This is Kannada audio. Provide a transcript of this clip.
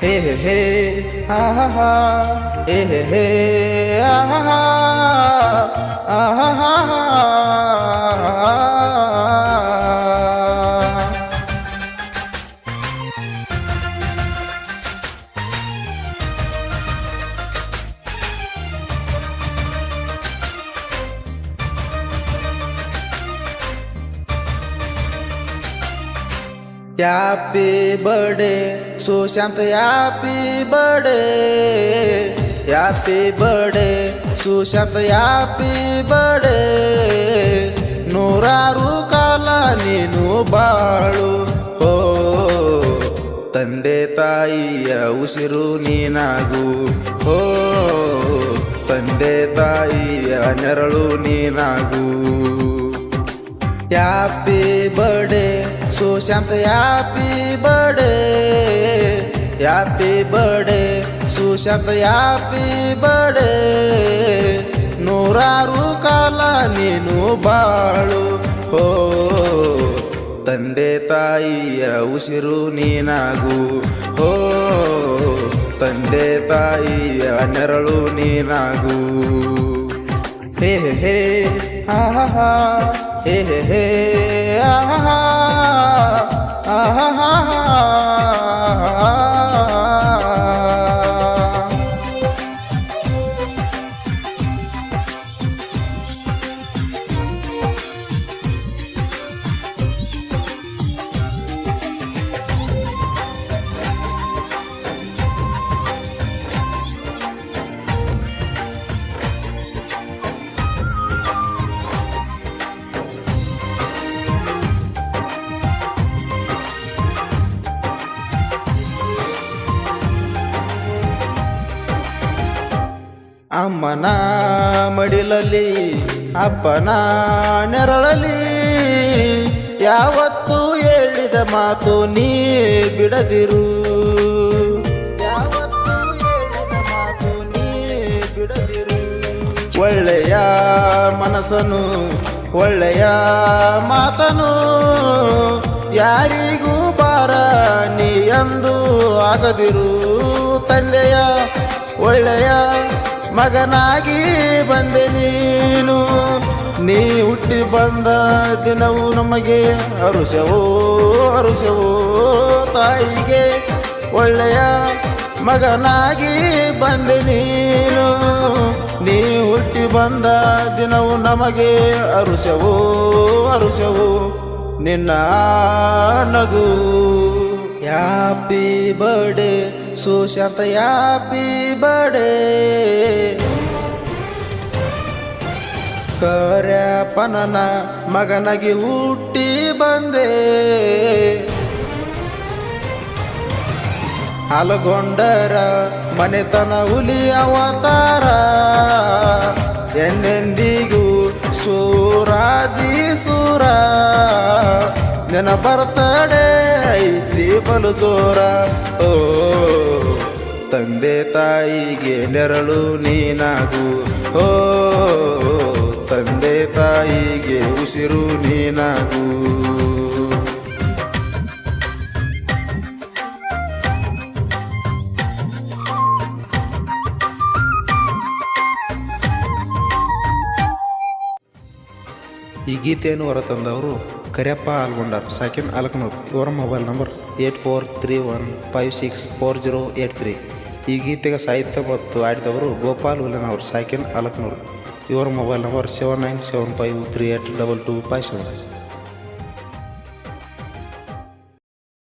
Hey hey hey, ha ha ha, hey hey hey, ah ha ha, ah ha ha ha. Happy birthday, Sushant, happy birthday. Happy birthday, Sushant, happy birthday. ನೂರಾರು ಕಾಲ ನೀನು ಬಾಳು ಓ ತಂದೆ ತಾಯಿಯ ಉಸಿರು ನೀನಾಗು ಓ ತಂದೆ ತಾಯಿಯ ನೆರಳು ನೀನಾಗು. Happy birthday, Sushant, happy birthday. Happy birthday, Sushant, happy birthday. ನೂರಾರು ಕಾಲ ನೀನು ಬಾಳು ಓ ತಂದೆ ತಾಯಿಯ ಉಸಿರು ನೀನಾಗು ಓ ತಂದೆ ತಾಯಿಯ ನೆರಳು ನೀನಾಗು. ಹೇ ಹೇ ಹೇ ಹಾ ಹಾ ಹಾ ಹೇ ಹೇ ಹೇ ಆ ಹಾ ಹಾ ಆ ಹಾ ಹಾ ಹಾ. ಅಮ್ಮನ ಮಡಿಲಲ್ಲಿ ಅಪ್ಪನ ನೆರಳಲಿ ಯಾವತ್ತು ಹೇಳಿದ ಮಾತು ನೀ ಬಿಡದಿರು. ಯಾವತ್ತು ಹೇಳಿದ ಮಾತು ನೀ ಬಿಡದಿರು. ಒಳ್ಳೆಯ ಮನಸ್ಸನು ಒಳ್ಳೆಯ ಮಾತನು ಯಾರಿಗೂ ಬಾರ ನೀ ಎಂದು ಆಗದಿರು. ತಂದೆಯ ಒಳ್ಳೆಯ ಮಗನಾಗಿ ಬಂದೆ ನೀನು. ನೀ ಹುಟ್ಟಿ ಬಂದ ದಿನವು ನಮಗೆ ಹರುಷವೋ ಹರುಷವೋ. ತಾಯಿಗೆ ಒಳ್ಳೆಯ ಮಗನಾಗಿ ಬಂದೆ ನೀನು. ನೀ ಹುಟ್ಟಿ ಬಂದ ದಿನವು ನಮಗೆ ಹರುಷವೋ ಹರುಷವೋ ನಿನ್ನ ನಗು. Happy birthday Sushanta, happy birthday. ಕರ್ಯಪ್ಪನ ಮಗನಾಗಿ ಹುಟ್ಟಿ ಬಂದೆ. ಹಾಲುಗೊಂಡರ ಮನೆತನ ಹುಲಿ ಅವತಾರ. ಎಂದೆಂದಿಗೂ ಸೂರಾದಿ ಸೂರ. ಜನ ಬರ್ತಡೆ ಐತಿ ಬಲು ಜೋರ ಓ ತಂದೆ ತಾಯಿಗೆ ನೆರಳು ನೀನಾಗು ಓ ತಂದೆ ತಾಯಿಗೆ ಉಸಿರು ನೀನಾಗು. ಈ ಗೀತೆಯನ್ನು ಹೊರತಂದವರು ಕರಿಯಪ್ಪ ಆಲ್ಗೊಂಡರ್, ಸಾಕಿನ್ ಅಲಕನೂರ್. ಇವರ ಮೊಬೈಲ್ ನಂಬರ್ 8431564083. ಈ ಗೀತೆಗೆ ಸಾಹಿತ್ಯ ಮತ್ತು ಆಡಿದವರು ಗೋಪಾಲ್ ಹುಲಿನವರು, ಸಾಕಿನ್ ಅಲಕನೂರ್. ಇವರ ಮೊಬೈಲ್ ನಂಬರ್ 7975382257.